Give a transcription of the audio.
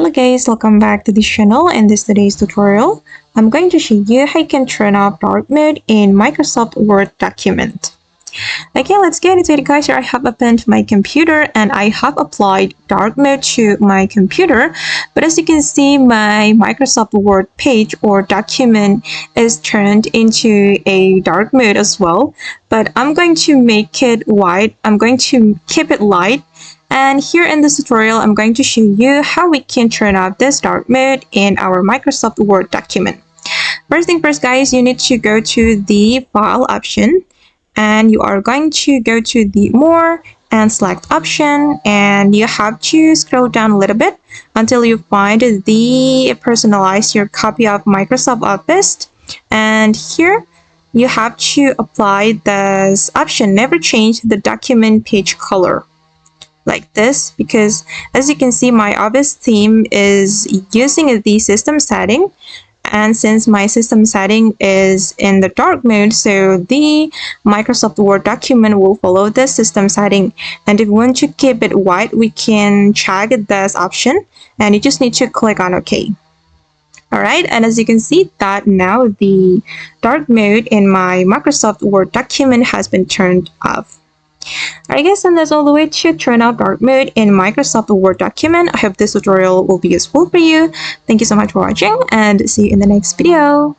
Hello guys, welcome back to this channel. In today's tutorial, I'm going to show you how you can turn off dark mode in Microsoft Word document. Okay, let's get into it guys. Here I have opened my computer and I have applied dark mode to my computer. But as you can see, my Microsoft Word page or document is turned into a dark mode as well. But I'm going to make it white. I'm going to keep it light. And here in this tutorial, I'm going to show you how we can turn off this dark mode in our Microsoft Word document. First thing first, guys, you need to go to the File option, and you are going to go to the More and select Option, and you have to scroll down a little bit until you find the Personalize your copy of Microsoft Office. And here, you have to apply this option, Never change the document page color, like this, because as you can see, my Office theme is using the system setting, and since my system setting is in the dark mode, so the Microsoft Word document will follow the system setting. And if we want to keep it white, we can check this option and you just need to click on OK. Alright, and as you can see that now the dark mode in my Microsoft Word document has been turned off. Alright guys, and that's all the way to turn off dark mode in Microsoft Word document. I hope this tutorial will be useful for you. Thank you so much for watching and see you in the next video.